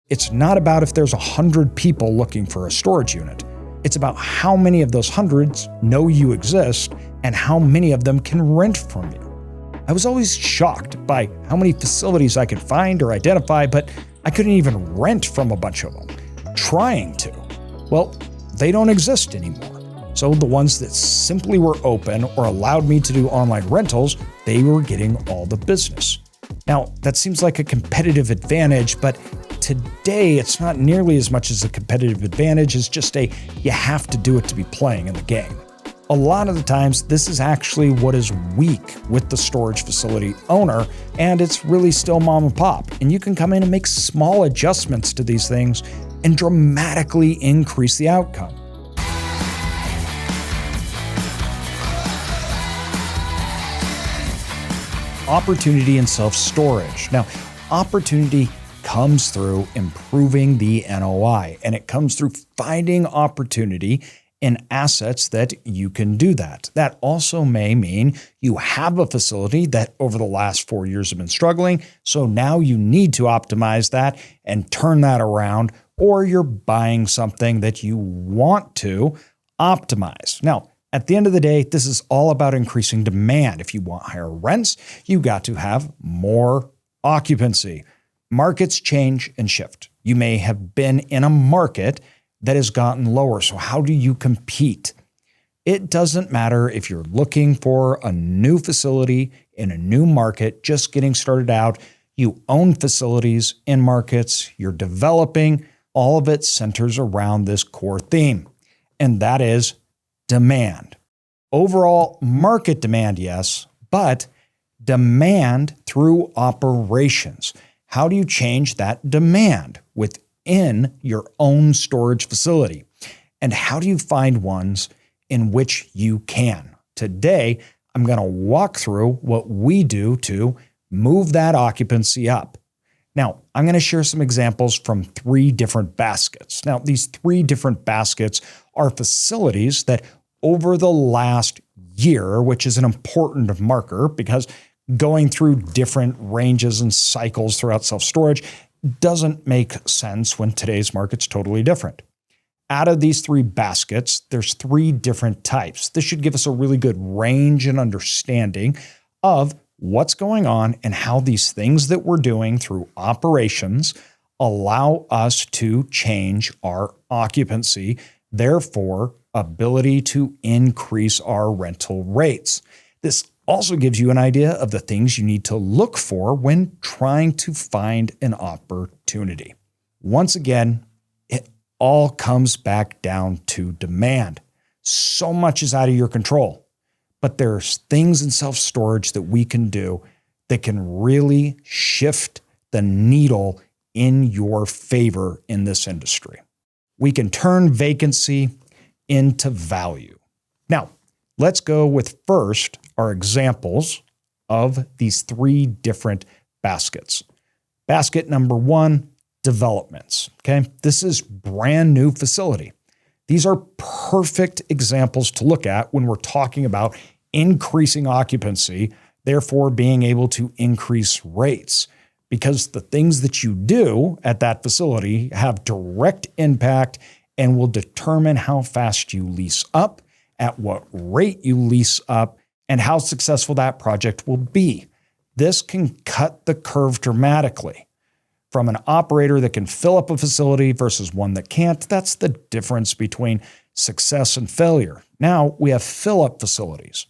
It's not about if there's 100 people looking for a storage unit. It's about how many of those hundreds know you exist and how many of them can rent from you. I was always shocked by how many facilities I could find or identify, but I couldn't even rent from a bunch of them. Trying to. Well, they don't exist anymore. So the ones that simply were open or allowed me to do online rentals, they were getting all the business. Now, that seems like a competitive advantage, but today it's not nearly as much as a competitive advantage as just you have to do it to be playing in the game. A lot of the times, this is actually what is weak with the storage facility owner, and it's really still mom and pop. And you can come in and make small adjustments to these things and dramatically increase the outcome. Opportunity in self-storage. Now, opportunity comes through improving the NOI, and it comes through finding opportunity in assets that you can do that. That also may mean you have a facility that over the last 4 years have been struggling, so now you need to optimize that and turn that around, or you're buying something that you want to optimize. Now, at the end of the day, this is all about increasing demand. If you want higher rents, you got to have more occupancy. Markets change and shift. You may have been in a market that has gotten lower. So how do you compete? It doesn't matter if you're looking for a new facility in a new market, just getting started out. You own facilities in markets, you're developing. All of it centers around this core theme, and that is demand. Overall market demand, yes, but demand through operations. How do you change that demand within your own storage facility? And how do you find ones in which you can? Today, I'm going to walk through what we do to move that occupancy up. Now, I'm going to share some examples from 3 different baskets. Now, these 3 different baskets are facilities that over the last year, which is an important marker because going through different ranges and cycles throughout self-storage doesn't make sense when today's market's totally different. Out of these 3 baskets, there's 3 different types. This should give us a really good range and understanding of what's going on and how these things that we're doing through operations allow us to change our occupancy, therefore ability to increase our rental rates. This also gives you an idea of the things you need to look for when trying to find an opportunity. Once again, it all comes back down to demand. So much is out of your control, but there's things in self-storage that we can do that can really shift the needle in your favor in this industry. We can turn vacancy into value. Now, let's go with first our examples of these 3 different baskets. Basket number 1, developments. Okay, this is brand new facility. These are perfect examples to look at when we're talking about increasing occupancy, therefore being able to increase rates, because the things that you do at that facility have direct impact and will determine how fast you lease up, at what rate you lease up, and how successful that project will be. This can cut the curve dramatically. From an operator that can fill up a facility versus one that can't, that's the difference between success and failure. Now we have fill-up facilities.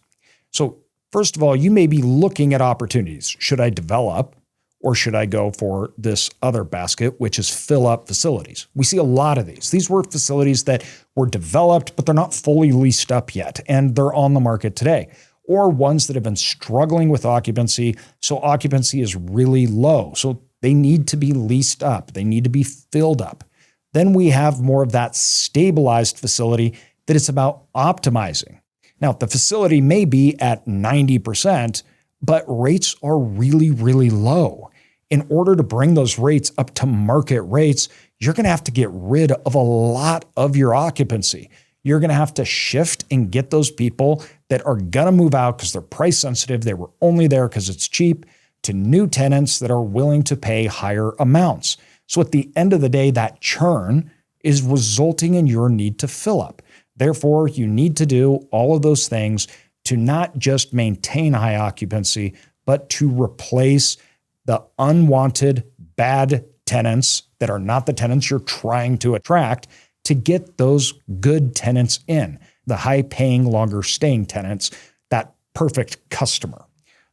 So first of all, you may be looking at opportunities. Should I develop? Or should I go for this other basket, which is fill-up facilities? We see a lot of these. These were facilities that were developed, but they're not fully leased up yet, and they're on the market today. Or ones that have been struggling with occupancy, so occupancy is really low. So they need to be leased up. They need to be filled up. Then we have more of that stabilized facility that it's about optimizing. Now, the facility may be at 90%, but rates are really, really low. In order to bring those rates up to market rates, you're going to have to get rid of a lot of your occupancy. You're going to have to shift and get those people that are going to move out because they're price sensitive, they were only there because it's cheap, to new tenants that are willing to pay higher amounts. So at the end of the day, that churn is resulting in your need to fill up. Therefore, you need to do all of those things to not just maintain high occupancy, but to replace the unwanted bad tenants that are not the tenants you're trying to attract, to get those good tenants in, the high-paying, longer-staying tenants, that perfect customer.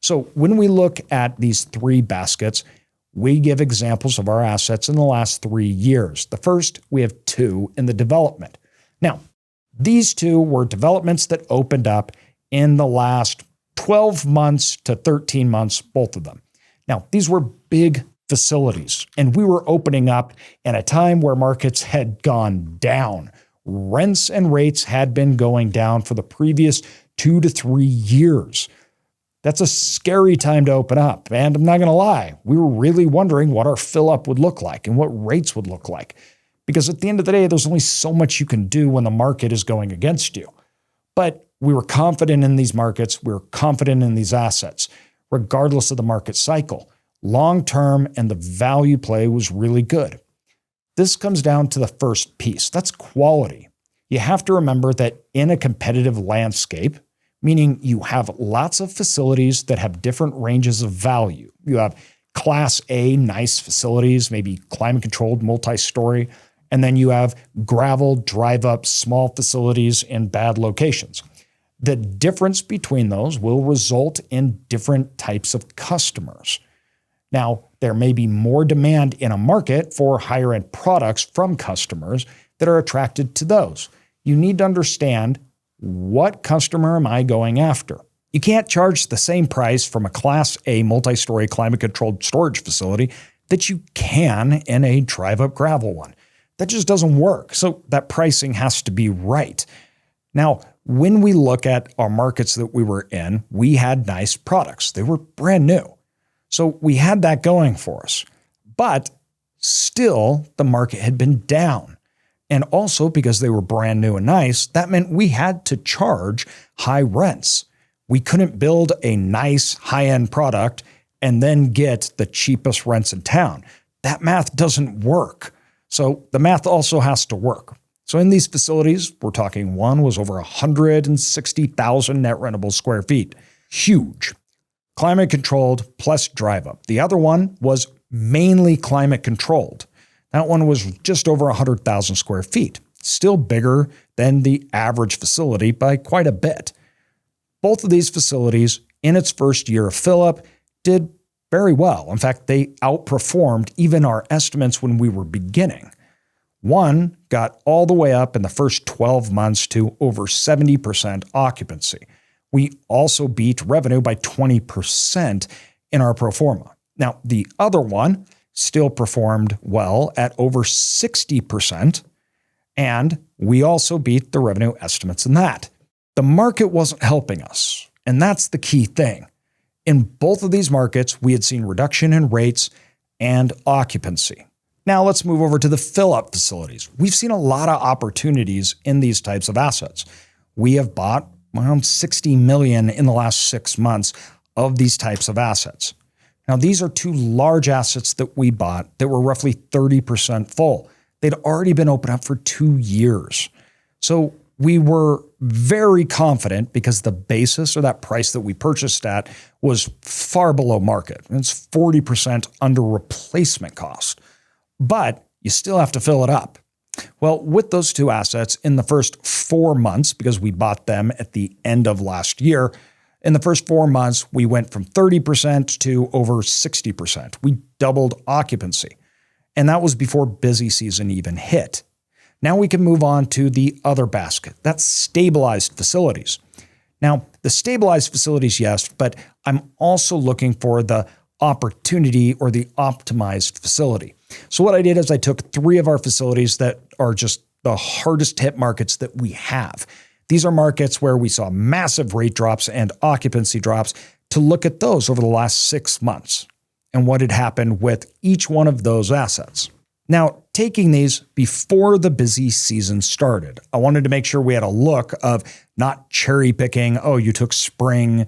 So when we look at these three baskets, we give examples of our assets in the last 3 years. The first, we have 2 in the development. Now, these 2 were developments that opened up in the last 12 months to 13 months, both of them. Now, these were big facilities, and we were opening up in a time where markets had gone down. Rents and rates had been going down for the previous 2 to 3 years. That's a scary time to open up. And I'm not going to lie, we were really wondering what our fill up would look like and what rates would look like. Because at the end of the day, there's only so much you can do when the market is going against you. But we were confident in these markets. We were confident in these assets, regardless of the market cycle. Long-term and the value play was really good. This comes down to the first piece. That's quality. You have to remember that in a competitive landscape, meaning you have lots of facilities that have different ranges of value. You have Class A, nice facilities, maybe climate-controlled, multi-story, and then you have gravel, drive-up, small facilities in bad locations. The difference between those will result in different types of customers. Now, there may be more demand in a market for higher-end products from customers that are attracted to those. You need to understand, what customer am I going after? You can't charge the same price from a Class A multi-story climate-controlled storage facility that you can in a drive-up gravel one. That just doesn't work. So that pricing has to be right. Now, when we look at our markets that we were in, we had nice products. They were brand new. So we had that going for us. But still, the market had been down. And also because they were brand new and nice, that meant we had to charge high rents. We couldn't build a nice high-end product and then get the cheapest rents in town. That math doesn't work. So the math also has to work. So in these facilities, we're talking one was over 160,000 net rentable square feet. Huge. Climate controlled plus drive up. The other one was mainly climate controlled. That one was just over 100,000 square feet. Still bigger than the average facility by quite a bit. Both of these facilities, in its first year of fill-up, did very well. In fact, they outperformed even our estimates when we were beginning. One got all the way up in the first 12 months to over 70% occupancy. We also beat revenue by 20% in our pro forma. Now, the other one still performed well at over 60%, and we also beat the revenue estimates in that. The market wasn't helping us, and that's the key thing. In both of these markets, we had seen reduction in rates and occupancy. Now let's move over to the fill-up facilities. We've seen a lot of opportunities in these types of assets. We have bought around $60 million in the last 6 months of these types of assets. Now, these are 2 large assets that we bought that were roughly 30% full. They'd already been open up for 2 years. So we were very confident because the basis or that price that we purchased at was far below market. It's 40% under replacement cost. But you still have to fill it up. Well, with those 2 assets in the first 4 months, because we bought them at the end of last year, in the first 4 months, we went from 30% to over 60%. We doubled occupancy. And that was before busy season even hit. Now we can move on to the other basket. That's stabilized facilities. Now, the stabilized facilities, yes, but I'm also looking for the opportunity or the optimized facility. So what I did is I took 3 of our facilities that are just the hardest hit markets that we have. These are markets where we saw massive rate drops and occupancy drops, to look at those over the last 6 months and what had happened with each one of those assets. Now, taking these before the busy season started, I wanted to make sure we had a look of not cherry picking, oh, you took spring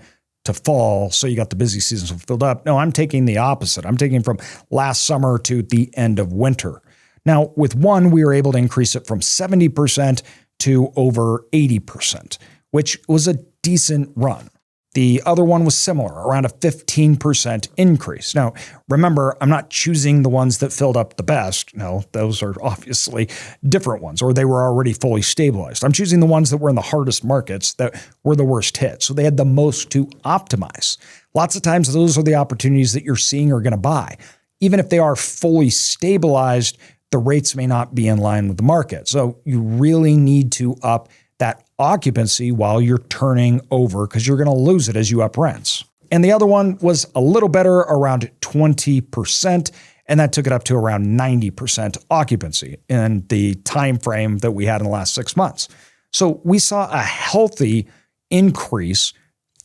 to fall, so you got the busy season filled up. No, I'm taking the opposite. I'm taking from last summer to the end of winter. Now, with one, we were able to increase it from 70% to over 80%, which was a decent run. The other one was similar, around a 15% increase. Now, remember, I'm not choosing the ones that filled up the best. No, those are obviously different ones, or they were already fully stabilized. I'm choosing the ones that were in the hardest markets that were the worst hit. So they had the most to optimize. Lots of times, those are the opportunities that you're seeing or going to buy. Even if they are fully stabilized, the rates may not be in line with the market. So you really need to up that occupancy while you're turning over, because you're going to lose it as you up rents. And the other one was a little better, around 20%, and that took it up to around 90% occupancy in the time frame that we had in the last 6 months. So we saw a healthy increase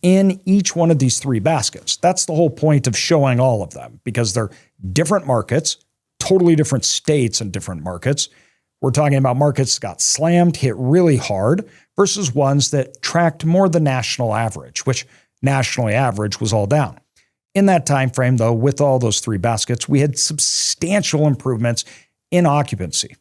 in each one of these three baskets. That's the whole point of showing all of them, because they're different markets, totally different states and different markets. We're talking about markets that got slammed, hit really hard, versus ones that tracked more the national average, which nationally average was all down. In that time frame, though, with all those three baskets, we had substantial improvements in occupancy.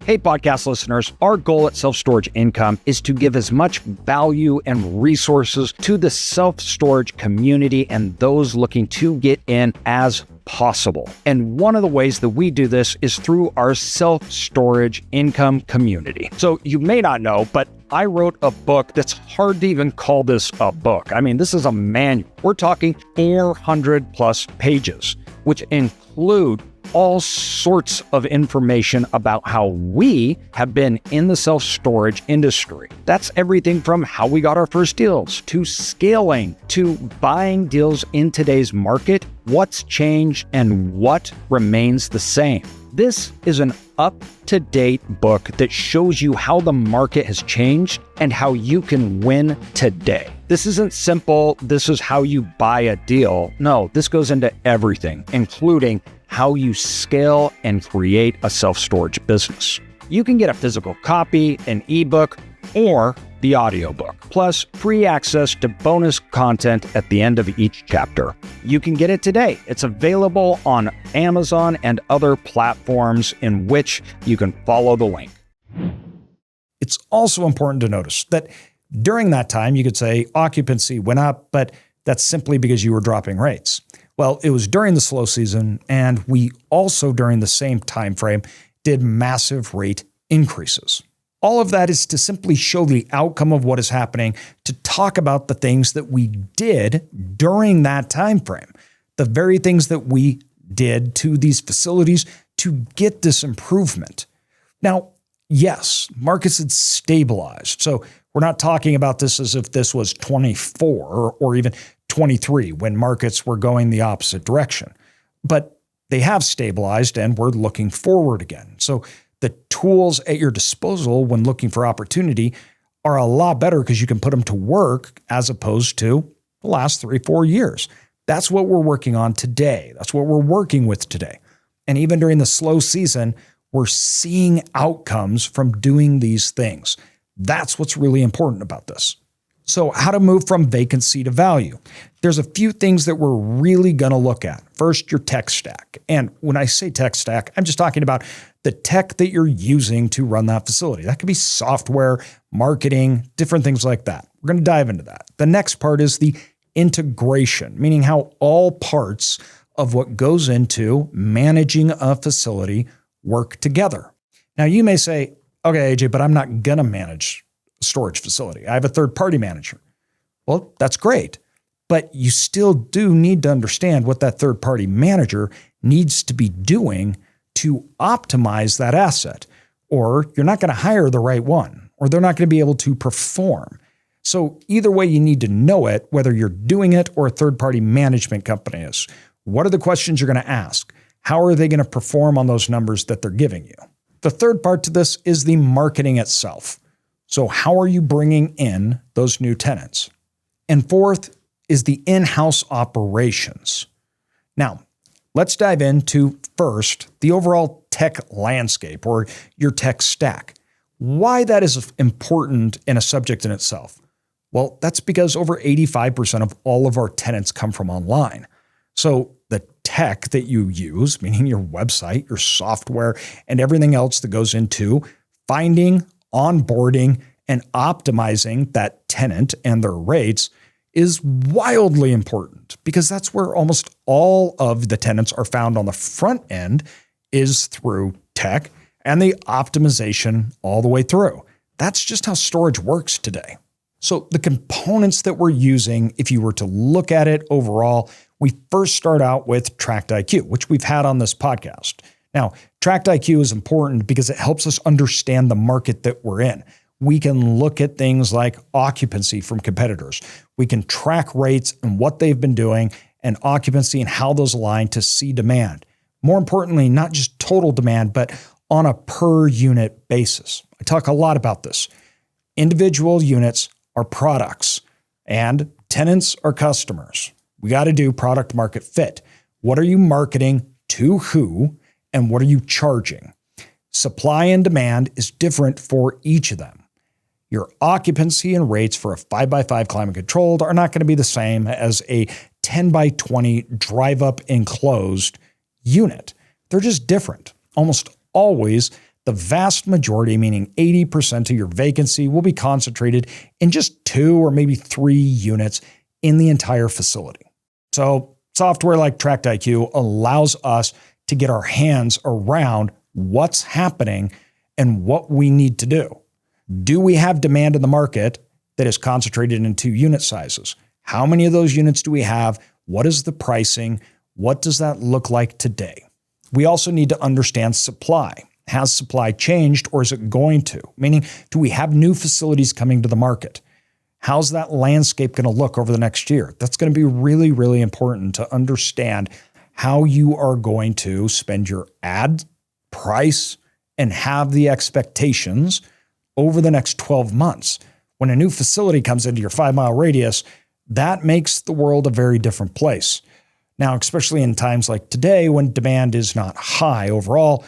Hey, podcast listeners, our goal at Self-Storage Income is to give as much value and resources to the self-storage community and those looking to get in as possible. And one of the ways that we do this is through our Self-Storage Income community. So you may not know, but I wrote a book that's hard to even call this a book. I mean, this is a manual. We're talking 400 plus pages, which include all sorts of information about how we have been in the self-storage industry. That's everything from how we got our first deals, to scaling, to buying deals in today's market, what's changed, and what remains the same. This is an up-to-date book that shows you how the market has changed and how you can win today. This isn't simple, this is how you buy a deal. No, this goes into everything, including how you scale and create a self-storage business. You can get a physical copy, an ebook, or the audiobook, plus free access to bonus content at the end of each chapter. You can get it today. It's available on Amazon and other platforms in which you can follow the link. It's also important to notice that during that time, you could say occupancy went up, but that's simply because you were dropping rates. Well, it was during the slow season, and we also during the same time frame did massive rate increases. All of that is to simply show the outcome of what is happening, to talk about the things that we did during that time frame, the very things that we did to these facilities to get this improvement. Now, yes, markets had stabilized. So we're not talking about this as if this was 24 or even 23 when markets were going the opposite direction. But they have stabilized and we're looking forward again. So the tools at your disposal when looking for opportunity are a lot better because you can put them to work as opposed to the last 3-4 years. That's what we're working on today. That's what we're working with today. And even during the slow season, we're seeing outcomes from doing these things. That's what's really important about this. So how to move from vacancy to value. There's a few things that we're really going to look at. First, your tech stack. And when I say tech stack, I'm just talking about the tech that you're using to run that facility. That could be software, marketing, different things like that. We're going to dive into that. The next part is the integration, meaning how all parts of what goes into managing a facility work together. Now, you may say, okay, AJ, but I'm not going to manage a storage facility. I have a third-party manager. Well, that's great, but you still do need to understand what that third-party manager needs to be doing to optimize that asset, or you're not going to hire the right one, or they're not going to be able to perform. So either way, you need to know it, whether you're doing it or a third-party management company is. What are the questions you're going to ask? How are they going to perform on those numbers that they're giving you? The third part to this is the marketing itself. So how are you bringing in those new tenants? And fourth is the in-house operations. Now, let's dive into first the overall tech landscape or your tech stack. Why that is important in a subject in itself. Well, that's because over 85% of all of our tenants come from online. So the tech that you use, meaning your website, your software, and everything else that goes into finding, onboarding, and optimizing that tenant and their rates is wildly important because that's where almost all of the tenants are found on the front end is through tech and the optimization all the way through. That's just how storage works today. So the components that we're using, if you were to look at it overall, we first start out with Tract IQ, which we've had on this podcast. Now, Tract IQ is important because it helps us understand the market that we're in. We can look at things like occupancy from competitors. We can track rates and what they've been doing and occupancy and how those align to see demand. More importantly, not just total demand, but on a per unit basis. I talk a lot about this. Individual units are products and tenants are customers. We got to do product market fit. What are you marketing to who and what are you charging? Supply and demand is different for each of them. Your occupancy and rates for a 5x5 climate controlled are not going to be the same as a 10x20 drive up enclosed unit. They're just different. Almost always, the vast majority, meaning 80% of your vacancy, will be concentrated in just 2 or maybe 3 units in the entire facility. So software like Tract IQ allows us to get our hands around what's happening and what we need to do. Do we have demand in the market that is concentrated in 2 unit sizes? How many of those units do we have? What is the pricing? What does that look like today? We also need to understand supply. Has supply changed or is it going to? Meaning, do we have new facilities coming to the market? How's that landscape going to look over the next year? That's going to be really, really important to understand how you are going to spend your ad price and have the expectations over the next 12 months. When a new facility comes into your 5-mile radius, that makes the world a very different place. Now, especially in times like today when demand is not high overall,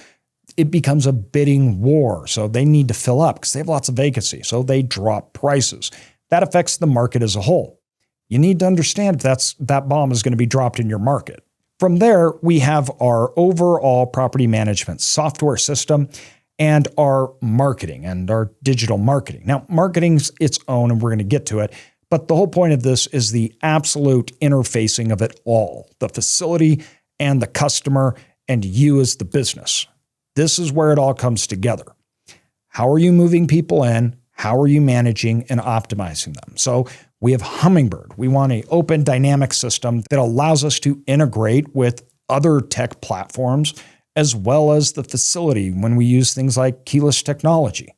it becomes a bidding war. So they need to fill up because they have lots of vacancy. So they drop prices. That affects the market as a whole. You need to understand if that bomb is going to be dropped in your market. From there, we have our overall property management software system and our marketing and our digital marketing. Now, marketing's its own, and we're going to get to it. But the whole point of this is the absolute interfacing of it all, the facility and the customer and you as the business. This is where it all comes together. How are you moving people in? How are you managing and optimizing them? So we have Hummingbird. We want an open dynamic system that allows us to integrate with other tech platforms as well as the facility when we use things like keyless technology.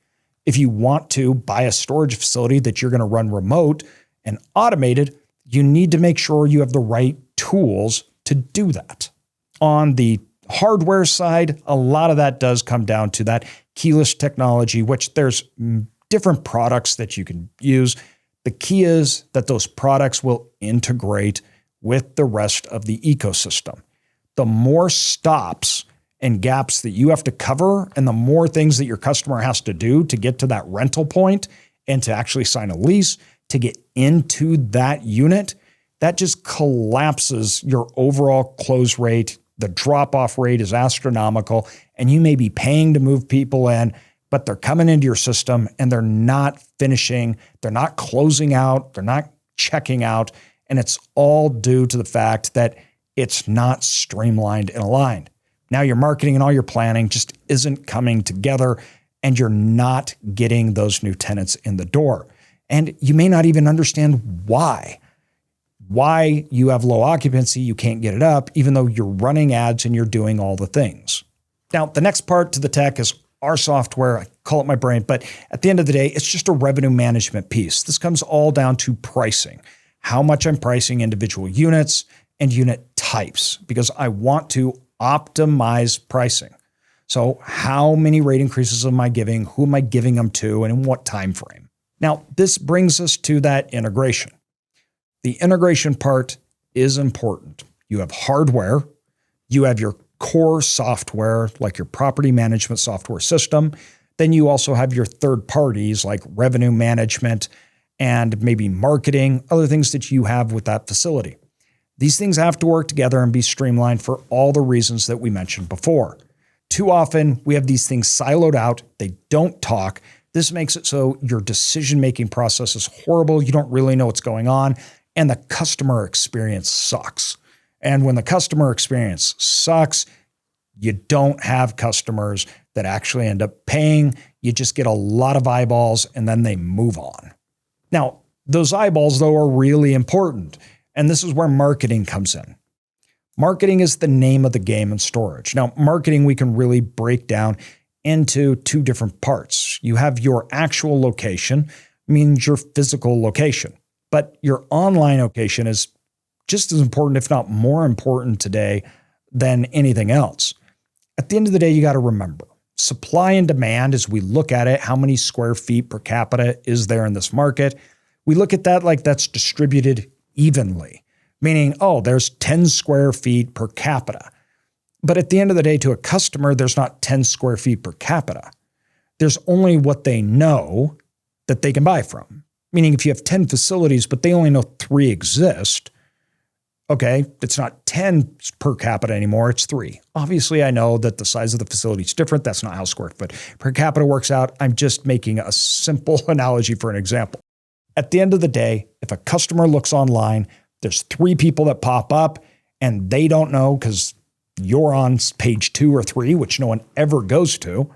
If you want to buy a storage facility that you're going to run remote and automated, you need to make sure you have the right tools to do that. On the hardware side, a lot of that does come down to that keyless technology, which there's different products that you can use. The key is that those products will integrate with the rest of the ecosystem. The more stops and gaps that you have to cover and the more things that your customer has to do to get to that rental point and to actually sign a lease, to get into that unit, that just collapses your overall close rate. The drop-off rate is astronomical, and you may be paying to move people in, but they're coming into your system and they're not finishing, they're not closing out, they're not checking out, and it's all due to the fact that it's not streamlined and aligned. Now your marketing and all your planning just isn't coming together, and you're not getting those new tenants in the door. And you may not even understand why you have low occupancy, you can't get it up, even though you're running ads and you're doing all the things. Now, the next part to the tech is our software. I call it my brain, but at the end of the day, it's just a revenue management piece. This comes all down to pricing, how much I'm pricing individual units and unit types, because I want to optimize pricing. So how many rate increases am I giving? Who am I giving them to? And in what time frame? Now, this brings us to that integration. The integration part is important. You have hardware, you have your core software, like your property management software system. Then you also have your third parties like revenue management and maybe marketing, other things that you have with that facility. These things have to work together and be streamlined for all the reasons that we mentioned before. Too often, we have these things siloed out. They don't talk. This makes it so your decision-making process is horrible. You don't really know what's going on, and the customer experience sucks. And when the customer experience sucks, you don't have customers that actually end up paying. You just get a lot of eyeballs, and then they move on. Now, those eyeballs, though, are really important, and this is where marketing comes in. Marketing is the name of the game in storage. Now, marketing we can really break down into two different parts. You have your actual location, means your physical location, but your online location is just as important, if not more important today than anything else. At the end of the day, you got to remember, supply and demand, as we look at it, how many square feet per capita is there in this market? We look at that like that's distributed evenly, meaning, oh, there's 10 square feet per capita. But at the end of the day, to a customer, there's not 10 square feet per capita. There's only what they know that they can buy from. Meaning if you have 10 facilities, but they only know 3 exist, okay, it's not 10 per capita anymore, it's 3. Obviously, I know that the size of the facility is different. That's not how square foot per capita works out. I'm just making a simple analogy for an example. At the end of the day, if a customer looks online, there's 3 people that pop up and they don't know because you're on page 2 or 3, which no one ever goes to.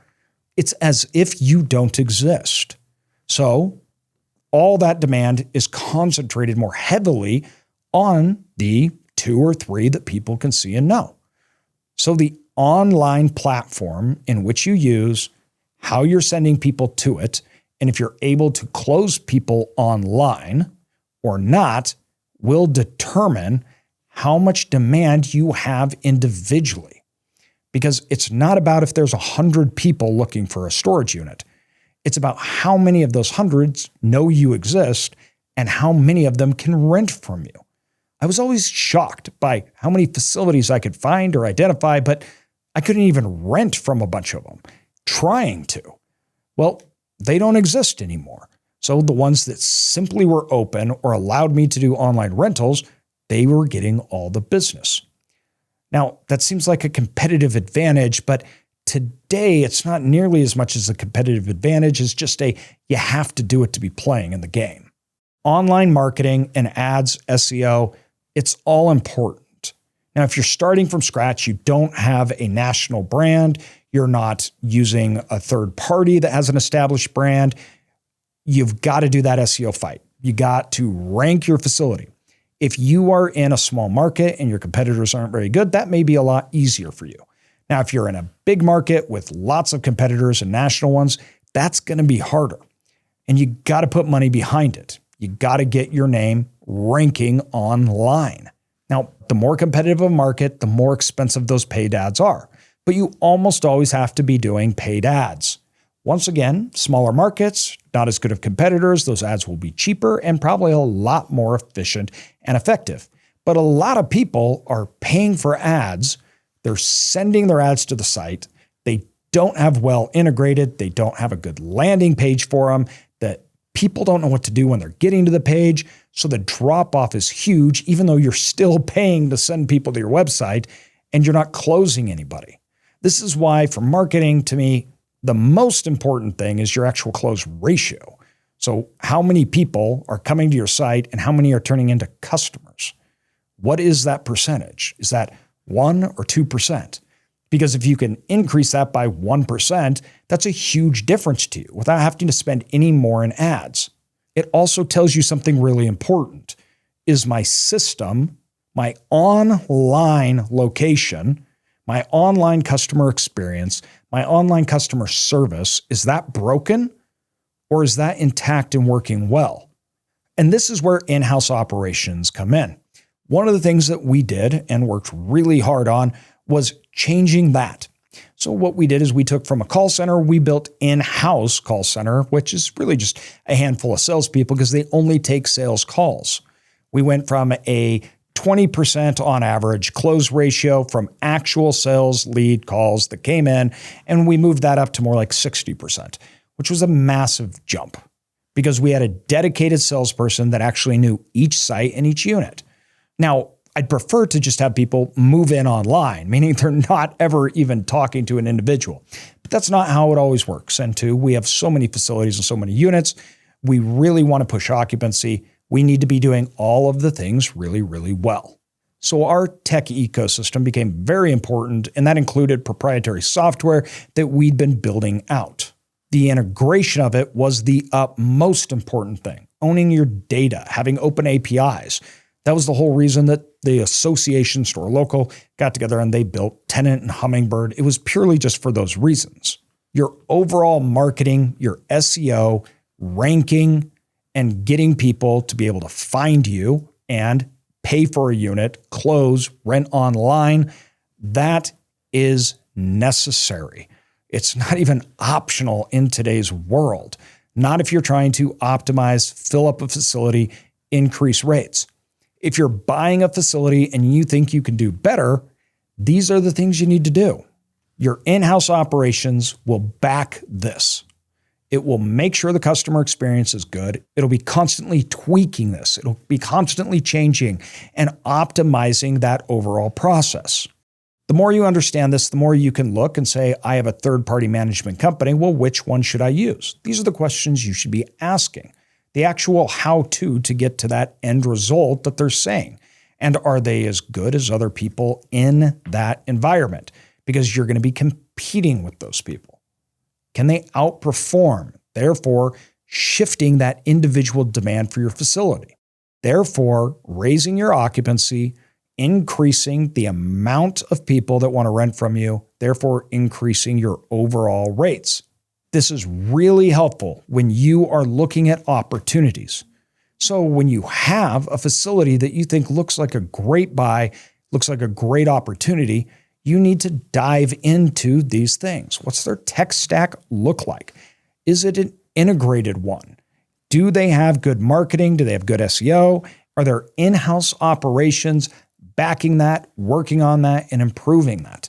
It's as if you don't exist. So all that demand is concentrated more heavily on the 2 or 3 that people can see and know. So the online platform in which you use, how you're sending people to it, and if you're able to close people online or not, will determine how much demand you have individually. Because it's not about if there's 100 people looking for a storage unit. It's about how many of those hundreds know you exist and how many of them can rent from you. I was always shocked by how many facilities I could find or identify, but I couldn't even rent from a bunch of them, trying to. Well, they don't exist anymore. So the ones that simply were open or allowed me to do online rentals, they were getting all the business. Now, that seems like a competitive advantage, but today it's not nearly as much as a competitive advantage. It's just you have to do it to be playing in the game. Online marketing and ads, SEO, it's all important. Now, if you're starting from scratch, you don't have a national brand, you're not using a third party that has an established brand, you've got to do that SEO fight. You got to rank your facility. If you are in a small market and your competitors aren't very good, that may be a lot easier for you. Now, if you're in a big market with lots of competitors and national ones, that's going to be harder. And you got to put money behind it. You got to get your name ranking online. Now, the more competitive a market, the more expensive those paid ads are. But you almost always have to be doing paid ads. Once again, smaller markets, not as good of competitors, those ads will be cheaper and probably a lot more efficient and effective. But a lot of people are paying for ads. They're sending their ads to the site. They don't have well integrated. They don't have a good landing page for them. That people don't know what to do when they're getting to the page. So the drop off is huge, even though you're still paying to send people to your website and you're not closing anybody. This is why for marketing, to me, the most important thing is your actual close ratio. So how many people are coming to your site and how many are turning into customers? What is that percentage? Is that 1 or 2%? Because if you can increase that by 1%, that's a huge difference to you without having to spend any more in ads. It also tells you something really important. Is my system, my online location, my online customer experience, my online customer service, is that broken or is that intact and working well? And this is where in-house operations come in. One of the things that we did and worked really hard on was changing that. So what we did is we took from a call center, we built in-house call center, which is really just a handful of salespeople because they only take sales calls. We went from a 20% on average close ratio from actual sales lead calls that came in, and we moved that up to more like 60%, which was a massive jump. because we had a dedicated salesperson that actually knew each site and each unit. Now, I'd prefer to just have people move in online, meaning they're not ever even talking to an individual. But that's not how it always works. And two, we have so many facilities and so many units. We really want to push occupancy. We need to be doing all of the things really, really well. So our tech ecosystem became very important, and that included proprietary software that we'd been building out. The integration of it was the most important thing. Owning your data, having open APIs. That was the whole reason that the association Store Local got together and they built Tenant and Hummingbird. It was purely just for those reasons. Your overall marketing, your SEO, ranking, and getting people to be able to find you and pay for a unit, close, rent online, that is necessary. It's not even optional in today's world. Not if you're trying to optimize, fill up a facility, increase rates. If you're buying a facility and you think you can do better, these are the things you need to do. Your in-house operations will back this. It will make sure the customer experience is good. It'll be constantly tweaking this. It'll be constantly changing and optimizing that overall process. The more you understand this, the more you can look and say, I have a third-party management company. Well, which one should I use? These are the questions you should be asking. The actual how-to to get to that end result that they're saying. And are they as good as other people in that environment? Because you're going to be competing with those people. Can they outperform? Therefore, shifting that individual demand for your facility. Therefore, raising your occupancy, increasing the amount of people that want to rent from you, therefore increasing your overall rates. This is really helpful when you are looking at opportunities. So when you have a facility that you think looks like a great buy, looks like a great opportunity, you need to dive into these things. What's their tech stack look like? Is it an integrated one? Do they have good marketing? Do they have good SEO? Are there in-house operations backing that, working on that, and improving that?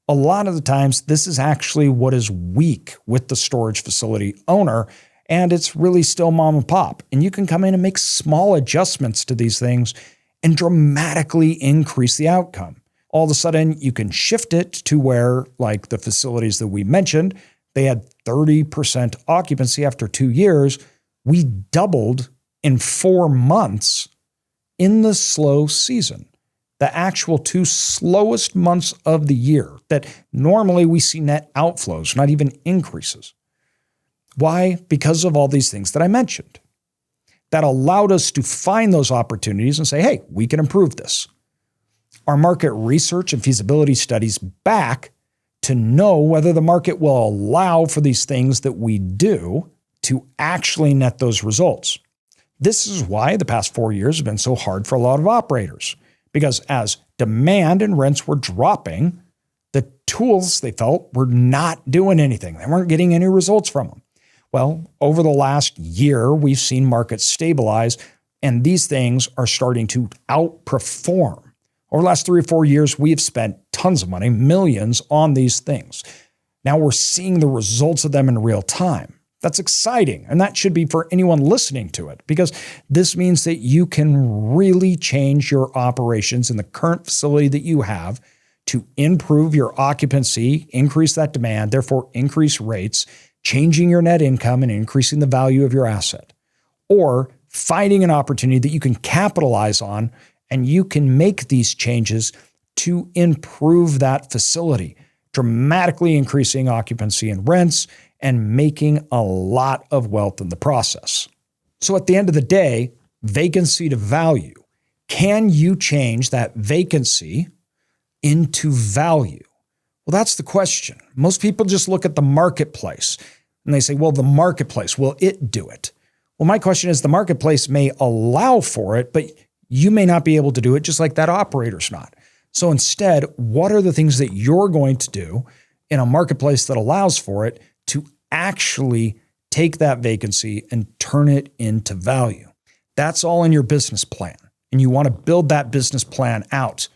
A lot of the times, this is actually what is weak with the storage facility owner, and it's really still mom and pop. And you can come in and make small adjustments to these things and dramatically increase the outcome. All of a sudden, you can shift it to where, like the facilities that we mentioned, they had 30% occupancy after 2 years. We doubled in 4 months in the slow season. The actual 2 slowest months of the year that normally we see net outflows, not even increases. Why? Because of all these things that I mentioned. That allowed us to find those opportunities and say, hey, we can improve this. Our market research and feasibility studies back to know whether the market will allow for these things that we do to actually net those results. This is why the past 4 years have been so hard for a lot of operators. Because as demand and rents were dropping, the tools they felt were not doing anything. They weren't getting any results from them. Well, over the last year, we've seen markets stabilize, and these things are starting to outperform. Over the last 3 or 4 years, we have spent tons of money, millions, on these things. Now we're seeing the results of them in real time. That's exciting, and that should be for anyone listening to it, because this means that you can really change your operations in the current facility that you have to improve your occupancy, increase that demand, therefore increase rates, changing your net income and increasing the value of your asset, or finding an opportunity that you can capitalize on, and you can make these changes to improve that facility, dramatically increasing occupancy and rents, and making a lot of wealth in the process. So at the end of the day, vacancy to value. Can you change that vacancy into value? Well, that's the question. Most people just look at the marketplace and they say, well, the marketplace, will it do it? Well, my question is, the marketplace may allow for it, but you may not be able to do it just like that operator's not. So instead, what are the things that you're going to do in a marketplace that allows for it to actually take that vacancy and turn it into value? That's all in your business plan. And you want to build that business plan out.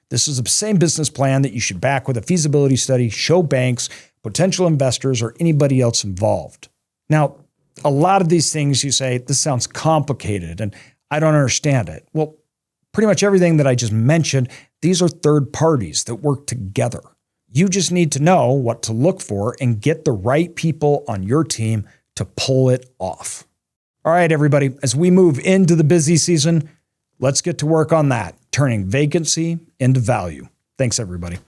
This is the same business plan that you should back with a feasibility study, show banks, potential investors, or anybody else involved. Now, A lot of these things you say, this sounds complicated and I don't understand it. Well, pretty much everything that I just mentioned, these are third parties that work together. You just need to know what to look for and get the right people on your team to pull it off. All right, everybody, as we move into the busy season, let's get to work on that, turning vacancy into value. Thanks, everybody.